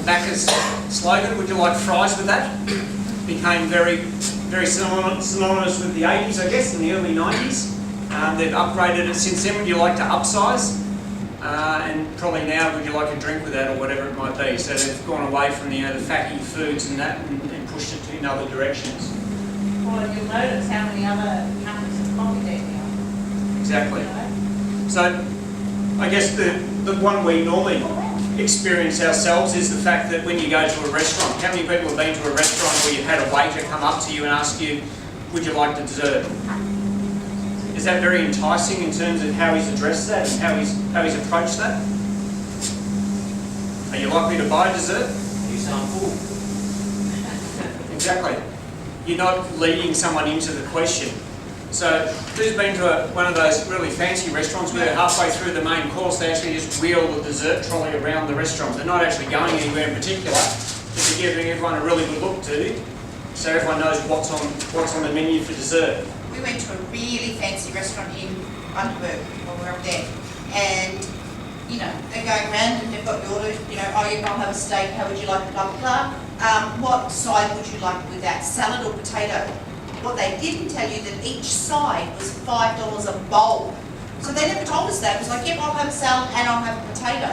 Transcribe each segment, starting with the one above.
Macca's slogan, would you like fries with that? Became very, very synonymous with the 80s, I guess, and the early 90s. They've upgraded it since then. Would you like to upsize? And probably now, would you like a drink with that or whatever it might be? So they've gone away from the fatty foods and that and pushed it in other directions. Well, you'll notice how many other companies have copied that now. Exactly. You know? So I guess the one we normally experience ourselves is the fact that when you go to a restaurant, how many people have been to a restaurant where you've had a waiter come up to you and ask you, would you like the dessert? Is that very enticing in terms of how he's addressed that and how he's approached that? Are you likely to buy dessert? You sound full. Exactly. You're not leading someone into the question. So who's been to one of those really fancy restaurants where halfway through the main course they actually just wheel the dessert trolley around the restaurant? They're not actually going anywhere in particular, but they're giving everyone a really good look to, so everyone knows what's on the menu for dessert. We went to a really fancy restaurant in Bundaberg while we were up there, and you know they're going around and they've got your orders. You know, oh, I'll have a steak. How would you like it? Blah blah blah. What side would you like with that? Salad or potato? What they didn't tell you that each side was $5 a bowl. So they never told us that. It was like, yep, I'll have a salad and I'll have a potato.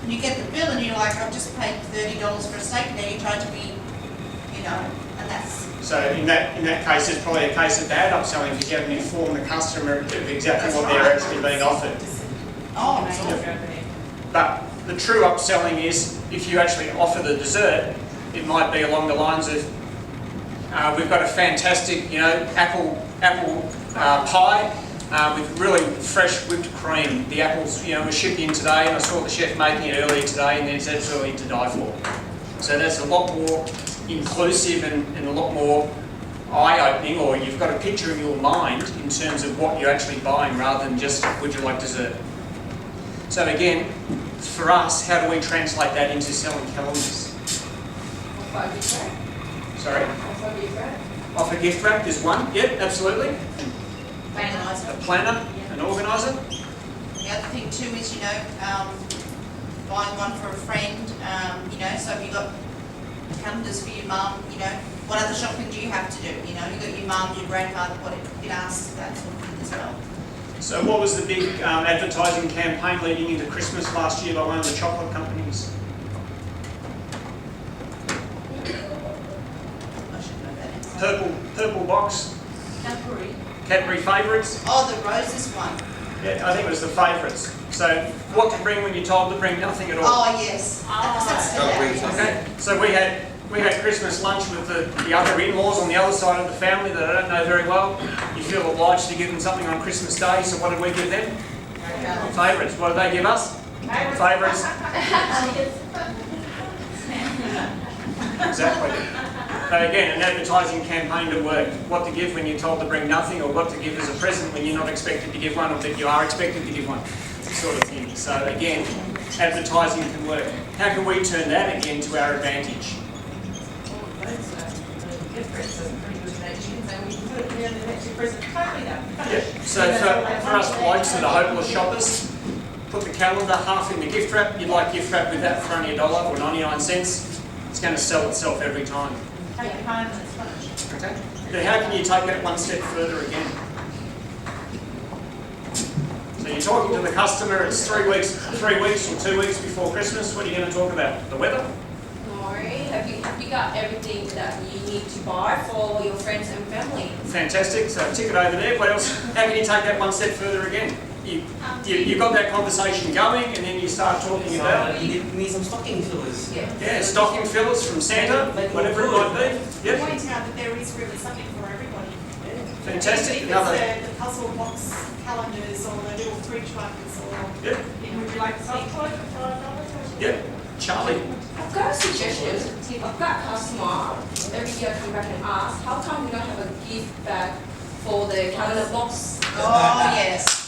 And you get the bill and you're like, I've just paid $30 for a steak. Now you're trying to be, you know, and that's. So in that case, it's probably a case of bad upselling because you haven't informed the customer of exactly what they're actually being offered. Oh, it's awful. But the true upselling is if you actually offer the dessert, it might be along the lines of, we've got a fantastic, apple pie with really fresh whipped cream. The apples, were shipped in today, and I saw the chef making it earlier today, and it's absolutely to die for. So that's a lot more inclusive and a lot more eye-opening, or you've got a picture in your mind in terms of what you're actually buying rather than just, would you like dessert? So again, for us, how do we translate that into selling calendars? Sorry? Off a gift wrap is one. Yep, absolutely. A planner, an organiser. The other thing too is, buying one for a friend, so if you've got calendars for your mum, what other shopping do you have to do? You've got your mum, your grandfather, what it asks, that sort of thing as well. So what was the big advertising campaign leading into Christmas last year by one of the chocolate companies? Purple box. Cadbury Favourites. Oh, the roses one. Yeah, I think it was the favourites. So what to bring when you're told to bring nothing at all? Oh yes. Okay. So we had Christmas lunch with the other in-laws on the other side of the family that I don't know very well. You feel obliged to give them something on Christmas Day, so what did we give them? Favourites. What did they give us? Favourites. Exactly. But again, an advertising campaign to work. What to give when you're told to bring nothing, or what to give as a present when you're not expected to give one, or that you are expected to give one, sort of thing. So again, advertising can work. How can we turn that again to our advantage? Yeah. So for us blokes that are hopeless shoppers, put the calendar half in the gift wrap. You'd like gift wrap with that for only $1 or 99 cents. It's going to sell itself every time. Take it home and it's finished. Okay. But how can you take it one step further again? So you're talking to the customer, it's 3 weeks or 2 weeks before Christmas. What are you going to talk about? The weather? No, have you got everything that you need to buy for your friends and family? Fantastic. So tick it over there. What else? How can you take that one step further again? You've got that conversation going, and then you start talking about... You need some stocking fillers. Yeah, stocking fillers from Santa, whatever it might be. Yep. Point out that there is really something for everybody. Fantastic. If it's the puzzle box calendars or the little fridge buckets or... Yep. Would you like to soft toy for $5? Yep. Charlie. I've got a suggestion. If I've got a customer every year come back and ask, how come we don't have a gift bag for the calendar box? Oh yes.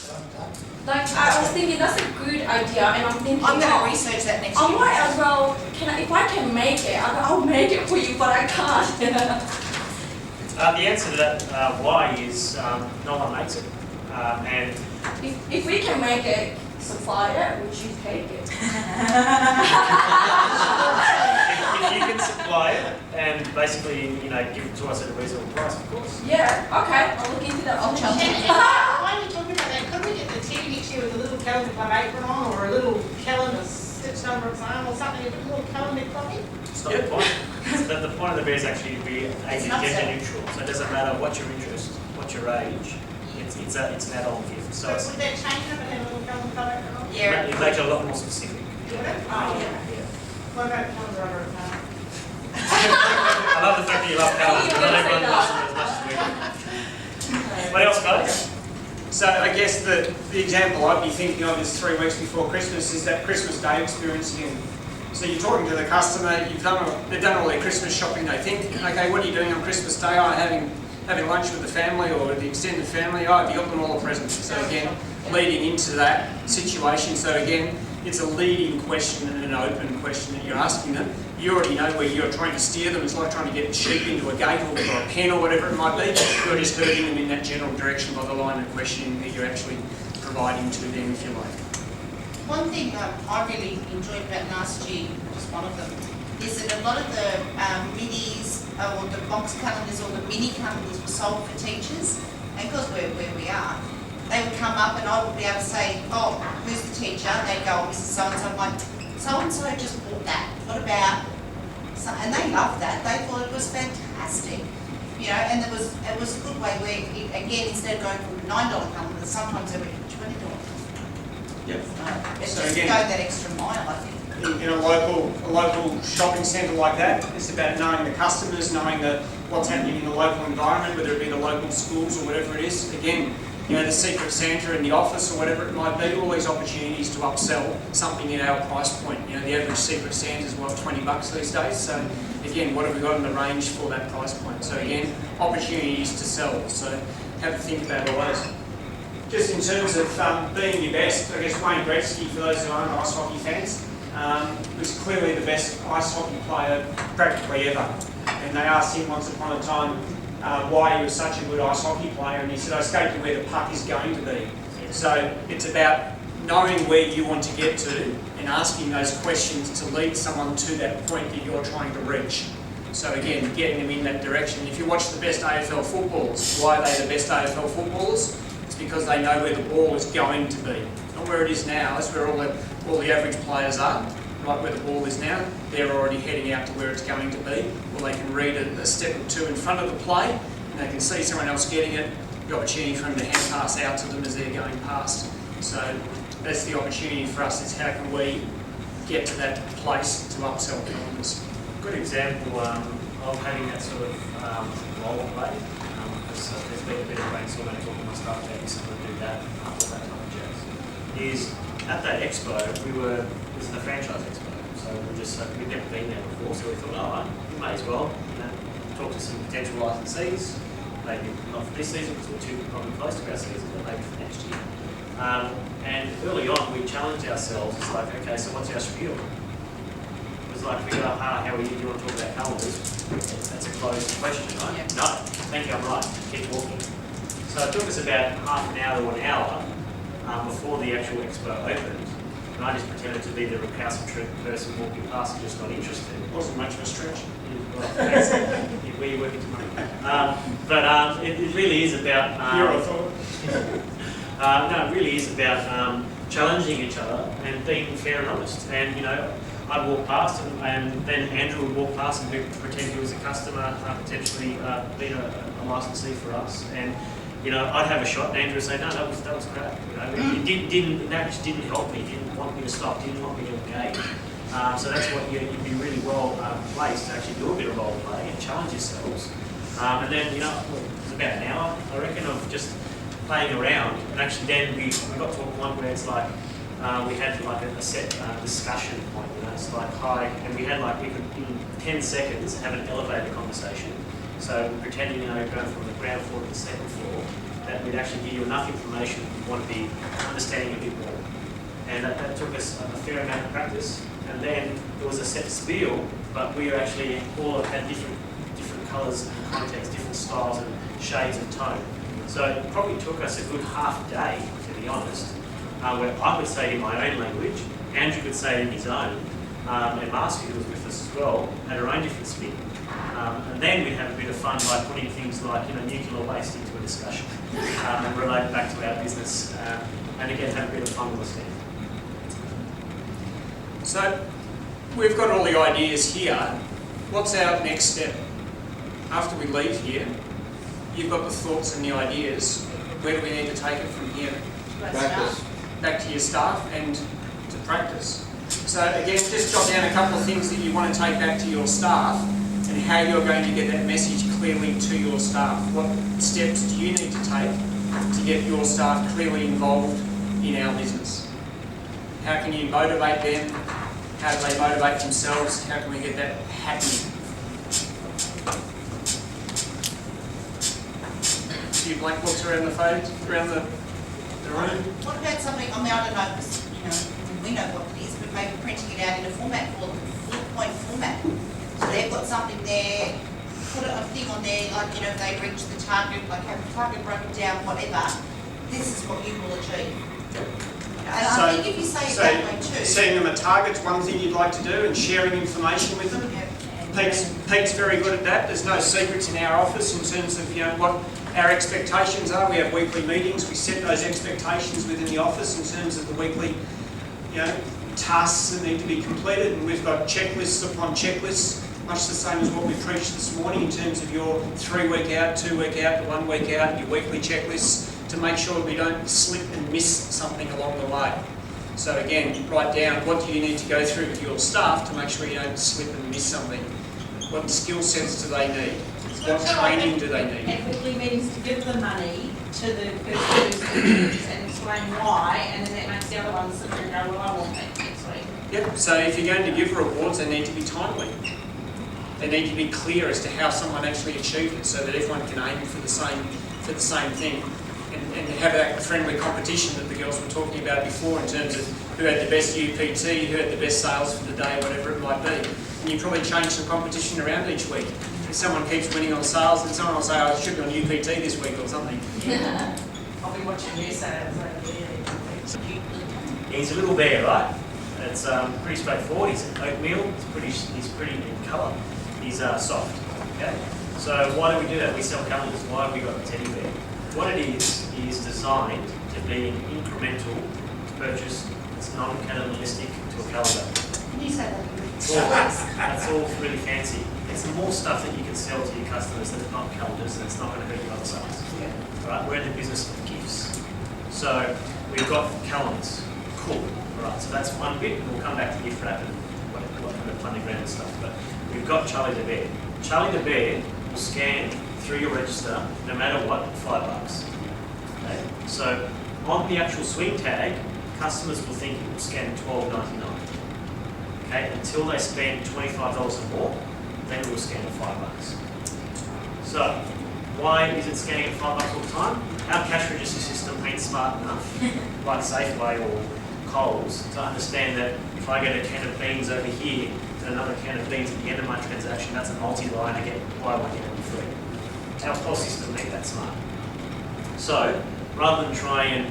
Like, I was thinking that's a good idea, and I'm thinking, I'm going to research that next I year. might as well, if I can make it, I'll make it for you, but I can't. The answer to that why is no one makes it. And if we can make it, supply it, would you take it? If you can supply it and basically, give it to us at a reasonable price, of course. Yeah, okay, I'll look into that. I'll And jump in. while you're talking about that, could we get the tea next year with a little calendar with an apron on, or a little calendar stitched under its arm, or something, a bit more calendar copy? It's not the point. The point of the bear is actually to be It's an gender upsell. neutral. So it doesn't matter what your interest, what your age. It's an add-on gift. So Would that change if it had a little calendar with an apron on? Yeah. it makes it a lot more specific. Would it? Oh, yeah. Yeah. What about calendar under its arm? I love the fact that you love colours, but not everyone loves them as much as we do. What else, guys? So I guess the example I'd be thinking of is 3 weeks before Christmas is that Christmas Day experience again. So you're talking to the customer, they've done all their Christmas shopping, they think, okay, what are you doing on Christmas Day? Oh, having lunch with the family or with the extended family. Oh, have you got them all a present? So again, leading into that situation. So again, it's a leading question and an open question that you're asking them. You already know where you're trying to steer them. It's like trying to get sheep into a gate or a pen or whatever it might be. You're just herding them in that general direction by the line of questioning that you're actually providing to them, if you like. One thing I really enjoyed about last year, just one of them, is that a lot of the minis or the box calendars or the mini calendars were sold for teachers. And because we're where we are, they would come up and I would be able to say, oh, who's the teacher? They'd go, oh, Mrs. So-and-so. I'm like, so-and-so just bought that. What about... So, and they loved that. They thought it was fantastic. And it was a good way where, again, instead of going from $9 calendars, sometimes they went to $20. Yep. It's So just again- go that extra mile, I think. In a local shopping centre like that, it's about knowing the customers, knowing what's happening in the local environment, whether it be the local schools or whatever it is. Again, the Secret Santa in the office or whatever it might be, all these opportunities to upsell something at our price point. The average Secret Santa is $20 these days. So again, what have we got in the range for that price point? So again, opportunities to sell. So have a think about all those. Just in terms of being your best, I guess Wayne Gretzky, for those who aren't ice hockey fans, was clearly the best ice hockey player practically ever. And they asked him once upon a time why he was such a good ice hockey player, and he said, I skate to where the puck is going to be. So it's about knowing where you want to get to and asking those questions to lead someone to that point that you're trying to reach. So again, getting them in that direction. If you watch the best AFL footballers, why are they the best AFL footballers? It's because they know where the ball is going to be. Not where it is now, that's where all the average players are. Right where the ball is now, they're already heading out to where it's going to be. Or they can read a step or two in front of the play, and they can see someone else getting it, the opportunity for them to hand pass out to them as they're going past. So that's the opportunity for us, is how can we get to that place to upsell customers. Good example of having that sort of role play, because there's been a bit of brainstorming and talking to my staff about this, someone do that, all that kind of jazz. Is at that expo, it was the franchise expo, so we'd never been there before, so we thought, all right, we may as well, talk to some potential licensees, maybe not for this season because we're too probably close to our season, but maybe for next year. And early on, we challenged ourselves. It's like, okay, so what's our spiel? It was like, we go, how are you? Do you want to talk about calendars? That's a closed question, right? Yep. No, thank you, I'm right. Keep talking. So it took us about half an hour to an hour before the actual expo opened. And I just pretended to be the recalcitrant person walking past and just not interested. It wasn't much of a stretch. Well, thanks. Where are you working tomorrow? But it really is about... I thought. no, it really is about challenging each other and being fair and honest. And, I'd walk past and then Andrew would walk past and pretend he was a customer, potentially being a licensee for us. And, I'd have a shot and Andrew would say, no, that was crap. That just didn't help me, didn't want me to stop, didn't want me to engage. So that's what you'd be really well placed to actually do a bit of role play and challenge yourselves. And then, it was about an hour, I reckon, of just playing around. And actually then we got to a point where it's like, we had like a set discussion point, it's like, hi, and we had we could in 10 seconds have an elevator conversation. So we're pretending, going from the ground floor to the second floor, that we'd actually give you enough information you want to be understanding a bit more. And that took us a fair amount of practice. And then there was a set spiel, but we actually all had different colours and contexts, different styles and shades of tone. So it probably took us a good half day, to be honest, where I could say it in my own language, Andrew could say it in his own, and Marcy, who was with us as well, had her own different spin. And then we'd have a bit of fun by putting things like nuclear waste into a discussion and relate it back to our business, and again have a bit of fun with the stand. So we've got all the ideas here. What's our next step? After we leave here, you've got the thoughts and the ideas. Where do we need to take it from here? Practice. Back to your staff and to practice. So again, just jot down a couple of things that you want to take back to your staff and how you're going to get that message clearly to your staff. What steps do you need to take to get your staff clearly involved in our business? How can you motivate them? How do they motivate themselves? How can we get that happening? A few blank books around the phone, around the room. What about something, I mean, I don't know, because, we know what it is, but maybe printing it out in a format called bullet point format. So they've got something there, put a thing on there, like, if they reach the target, like have the target broken down, whatever, this is what you will achieve. And I think if you say it that way too. Setting them a target's one thing you'd like to do, and sharing information with them. Pete's very good at that. There's no secrets in our office in terms of what our expectations are. We have weekly meetings. We set those expectations within the office in terms of the weekly, tasks that need to be completed, and we've got checklists upon checklists, much the same as what we preached this morning in terms of your 3-week out, 2-week out, 1 week out, your weekly checklists, to make sure we don't slip and miss something along the way. So again, write down what do you need to go through with your staff to make sure you don't slip and miss something. What skill sets do they need? What training do they need? And weekly meetings to give the money to the person who's and explain why, and then that makes the other ones sit there and go, well, I want that next week. Yep, so if you're going to give rewards, they need to be timely. They need to be clear as to how someone actually achieved it so that everyone can aim for the same thing. And have that friendly competition that the girls were talking about before in terms of who had the best UPT, who had the best sales for the day, whatever it might be. And you probably change some competition around each week. If someone keeps winning on sales, then someone will say, oh, I should be on UPT this week or something. Yeah. I'll be watching your sales over He's a little bear, right? It's pretty straightforward. He's an oatmeal. He's pretty in colour. He's soft. Okay. So why do we do that? We sell calendars. Why have we got a teddy bear? What it is designed to be an incremental purchase. It's non-cannibalistic to a calendar. Can you say that? That's all really fancy. It's more stuff that you can sell to your customers that are not calendars, and it's not going to hurt your other sales. Yeah. Right? We're in the business of gifts. So we've got calendars. Cool. All right. So that's one bit, and we'll come back to gift wrap and what kind of planning and stuff. But we've got Charlie the Bear. Charlie the Bear will scan through your register, no matter what, $5. Okay? So on the actual swing tag, customers will think it will scan $12.99. Okay? Until they spend $25 or more, then it will scan at $5. So why is it scanning at $5 all the time? Our cash register system ain't smart enough, like Safeway or Coles, to understand that if I get a can of beans over here and another can of beans at the end of my transaction, that's a multi-line, I get buy one, get one free. Our POS system ain't that smart. So, rather than try and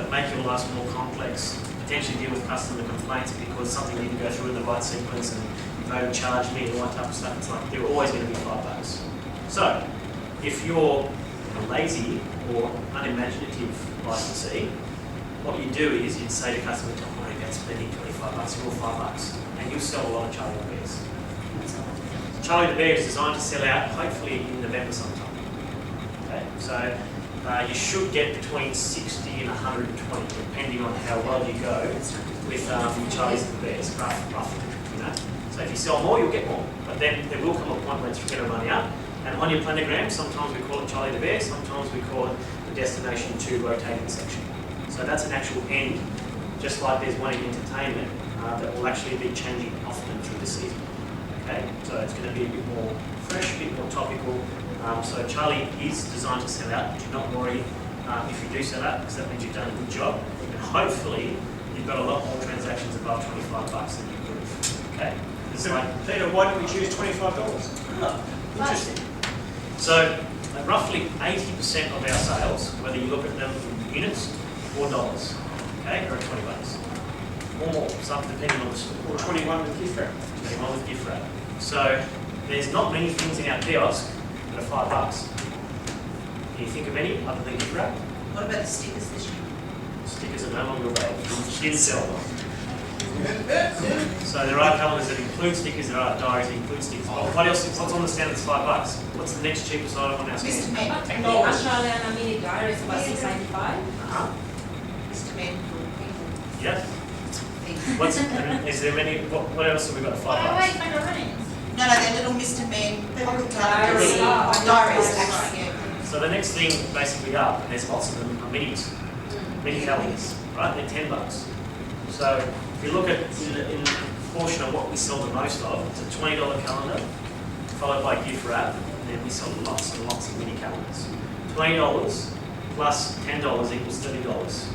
make your life more complex, potentially deal with customer complaints because something didn't go through in the right sequence and they overcharged me and all that type of stuff, it's like they're always going to be $5. So, if you're lazy or unimaginative licensee, what you do is you'd say to customers, don't worry about spending $25, you're $5, and you'll sell a lot of Charlie the Bears. Charlie the Bear is designed to sell out hopefully in November sometime. Okay, so you should get between 60 and 120 depending on how well you go with Charlie's the Bears, roughly. So if you sell more, you'll get more. But then there will come a point where it's going to run out. And on your planogram, sometimes we call it Charlie the Bear, sometimes we call it the destination to rotating section. So that's an actual end, just like there's one in entertainment that will actually be changing often through the season. Okay, so it's going to be a bit more fresh, a bit more topical. So Charlie is designed to sell out. Do not worry if you do sell out, because that means you've done a good job. And hopefully, you've got a lot more transactions above $25 than you could have. Okay? It's like, Peter, why don't we choose $25? interesting. So roughly 80% of our sales, whether you look at them in units $4, okay, or $20. Or more, some depending on the store. Or 21 with gift wrap. 21 with gift wrap. So there's not many things in our kiosk that are $5. Can you think of any other than gift wrap? What about the stickers this year? Stickers are no longer available. Didn't sell them. So there are calendars that include stickers, there are diaries that include stickers. What else? What's on the stand that's $5? What's the next cheapest item on our Mr. stand? Men. The Australian mini diary is about $6.95. Uh-huh. Mr. Men for people. Yep. People. What's, is there many? What else have we got at $5? Figurines. No, they're little Mr. Men pocket Diaries. calendars. Diaries, actually, yeah. So the next thing basically up, and there's lots of them, are minis, mini calendars, right? They're $10. So if you look at in the portion of what we sell the most of, it's a $20 calendar, followed by gift wrap, and then we sell lots and lots of mini calendars. $20 plus $10 equals $30,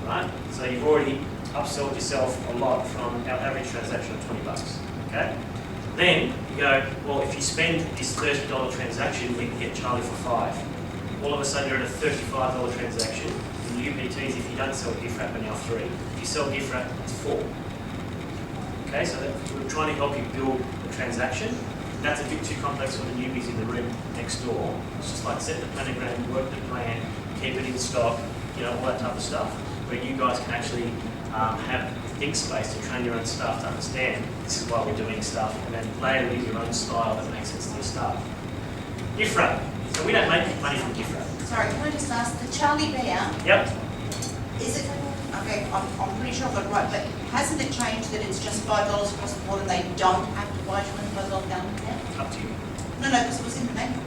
right? So you've already upsold yourself a lot from our average transaction of $20, okay? Then you go, well, if you spend this $30 transaction, we can get Charlie for $5. All of a sudden you're at a $35 transaction. In UPTs, if you don't sell gift wrap, are now $3. If you sell gift wrap, it's $4. Okay, so we're trying to help you build the transaction. That's a bit too complex for the newbies in the room next door. It's just like set the planogram, work the plan, keep it in stock, you know, all that type of stuff, where you guys can actually have think space to train your own staff to understand this is why we're doing stuff, and then layer in your own style that makes sense to your staff. Gift wrap. So we don't make money from gift wrap. Sorry, can I just ask, the Charlie Bear, Yep. is it, okay, I'm pretty sure I got it right, but hasn't it changed that it's just $5 across the board and they don't have to buy $25 calendar now? Up to you. No, because it was in the manual.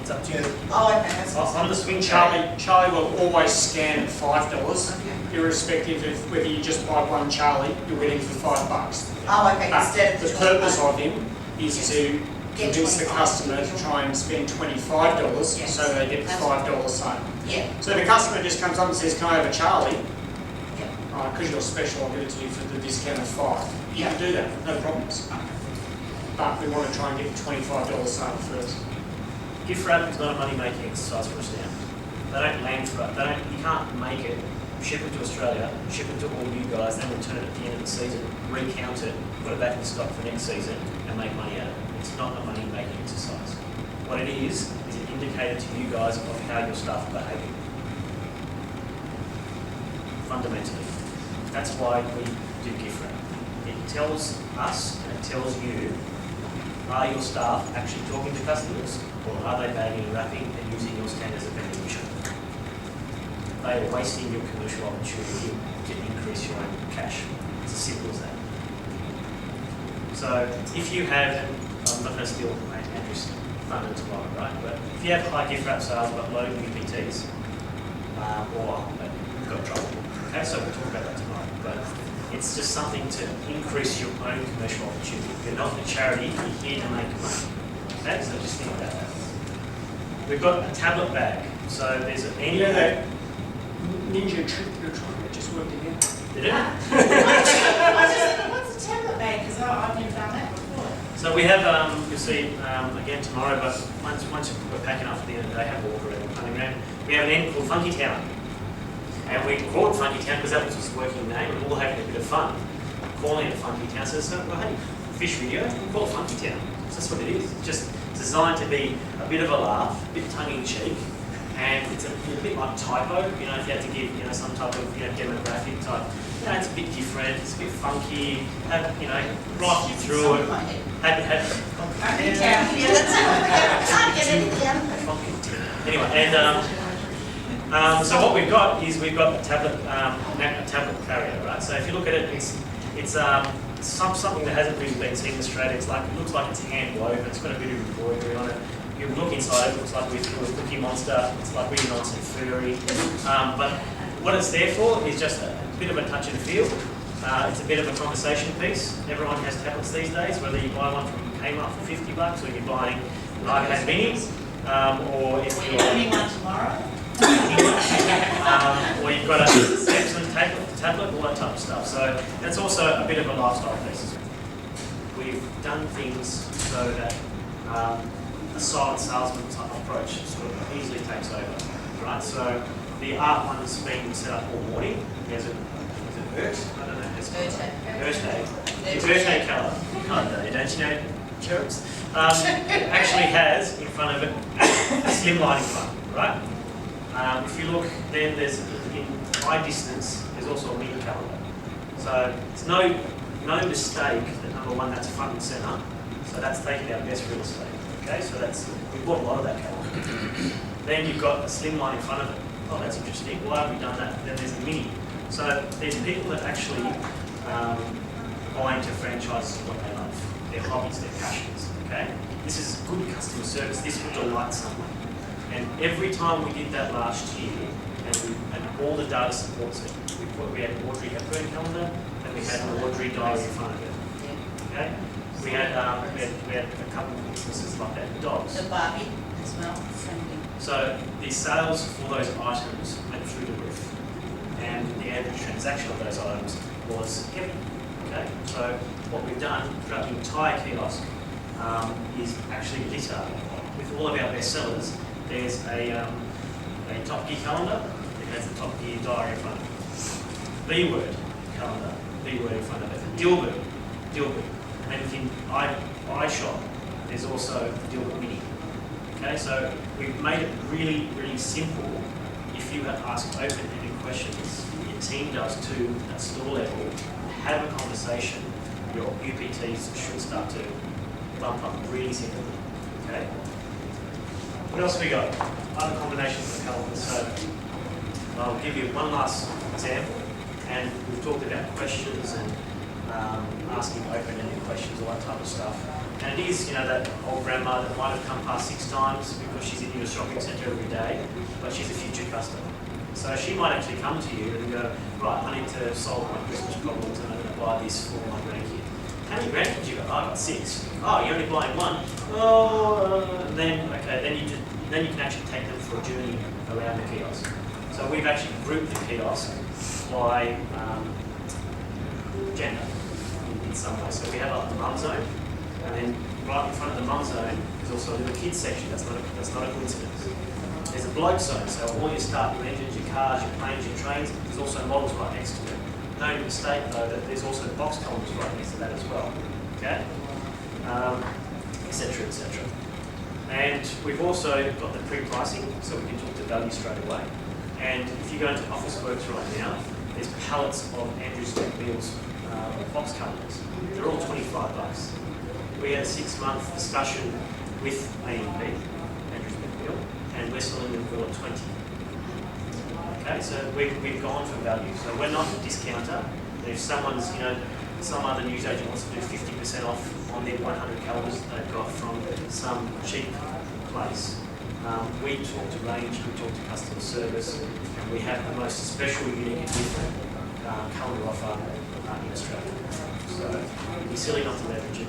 It's up to you. Oh, okay, that's. On the swing chart, Charlie will always scan at $5, Okay. irrespective of whether you just buy one Charlie, you're getting for $5. Oh, okay, But instead of the the purpose 25. of him is to Get convince the 25. customer to try and spend $25 Yes. so they get the That's $5 sale. Yeah, So the customer just comes up and says, can I have a Charlie? yeah. Because you're special, I'll give it to you for the discount of $5. You Yeah. can do that, no problems. But we want to try and get the $25 sale first. gift wrap is not a money-making exercise for us now. They don't land for us. You can't make it, ship it to Australia, ship it to all you guys, then return it at the end of the season, recount it, put it back in stock for next season, and make money out of it. It's not a money-making exercise. What it is an indicator to you guys of how your staff are behaving. Fundamentally. That's why we do gift wrap. It tells us and it tells you, are your staff actually talking to customers, or are they bagging and wrapping and using your stand as a vending machine? They are wasting your commercial opportunity to increase your own cash. It's as simple as that. So if you have, and I'm not going to steal Andrew's thunder tomorrow, right? But if you have high gift wrap sales but low UPTs, or you've got trouble. Okay, so we'll talk about that tomorrow. But it's just something to increase your own commercial opportunity. You're not a charity, you're here to make money. Okay, so just think about that. We've got a tablet bag. So there's an You know that ninja trick you're trying to just work again? Did it? I was just thinking, what's a tablet bag? Because I've never done that before. So we have, you'll see again tomorrow, but once we're packing up for the end of the day, have a walk around the playground. We have an end called Funky Town. And we call it Funky Town because that was its working name, and we're all having a bit of fun calling it Funky Town. So, well, hey, fish video, we call it Funky Town. So that's what it is. It's just designed to be a bit of a laugh, a bit tongue-in-cheek, and it's a bit like typo, you know, if you had to give, you know, some type of, you know, demographic type, you know, it's a bit different, it's a bit funky, have, you know, right through it. Funky Town. Yeah, that's it. Can't get anything out of it. Funky Town. Anyway, and so what we've got is we've got a tablet carrier, right? So if you look at it, it's something that hasn't really been seen in Australia. It looks like it's hand woven. It's got a bit of embroidery on it. You look inside it looks like we threw a Cookie Monster. It's like really nice and furry. But what it's there for is just a bit of a touch and feel. It's a bit of a conversation piece. Everyone has tablets these days, whether you buy one from Kmart for $50 or you're buying an iPad mini, or if Are you you're doing one tomorrow? or you've got a Samsung tablet, all that type of stuff. So that's also a bit of a lifestyle piece. We've done things so that a silent salesman type approach sort of easily takes over, right? So The art one's been set up all morning. There's a, is it Earth? I don't know how it's called. Earth Day. It's Earth Day colour day, don't you know, cherubs? It actually has in front of it a slim line in front, right? If you look, then there's in high distance, there's also a mini calendar. So it's no mistake that number one, that's front and centre. So that's taking our best real estate. Okay, so we bought a lot of that calendar. Then you've got a slim line in front of it. Oh, that's interesting. Why have we done that? Then there's a mini. So there's people that actually buy into franchises of what they love, their hobbies, their passions. Okay, this is good customer service. This will delight someone. And every time we did that last year, and all the data supports it, we had an Audrey Hepburn calendar, and we had an Audrey diary in front of it. Okay, we had a couple of businesses like that, dogs. The Barbie as well, same thing. So the sales for those items went through the roof, and the average transaction of those items was heavy. Okay, so what we've done throughout the entire kiosk is actually litter with all of our best sellers. There's a Top Gear calendar. It has the Top Gear diary in front of it. B-word calendar, B-word in front of it. Dilbert. And in iShop, there's also the Dilbert Mini. Okay, so we've made it really, really simple. If you ask open-ended questions, your team does too at store level, have a conversation, your UPTs should start to bump up really simply. Okay. What else have we got? Other combinations of calendars. So I'll give you one last example. And we've talked about questions and asking open-ended questions, all that type of stuff. And it is, that old grandma that might have come past 6 times because she's in your shopping centre every day, but she's a future customer. So she might actually come to you and go, right, I need to solve my Christmas problems and I'm going to buy this for my grandkid. How many grandkids you got? Oh, I got 6. Oh, you're only buying 1. Oh, then you can actually take them for a journey around the kiosk. So we've actually grouped the kiosk by gender in some way. So we have a mum zone, and then right in front of the mum zone is also a little kids section. That's not a coincidence. There's a bloke zone, so all your start, your engines, your cars, your planes, your trains, there's also models right next to it. No mistake though that there's also box columns right next to that as well. Okay? Etc. etc. And we've also got the pre-pricing, so we can talk to value straight away. And if you go into Officeworks right now, there's pallets of Andrews McNeil's box calendars. They're all $25. We had a 6-month discussion with AMP, Andrews McNeil, and we're selling them for 20. Okay, so we've gone for value. So we're not a discounter. If someone's, some other newsagent wants to do 50% off on their 100 calendars that they've got from some cheap place, we talk to range, we talk to customer service, and we have the most special, unique, and different calendar offer in Australia. So it'd be silly not to leverage it.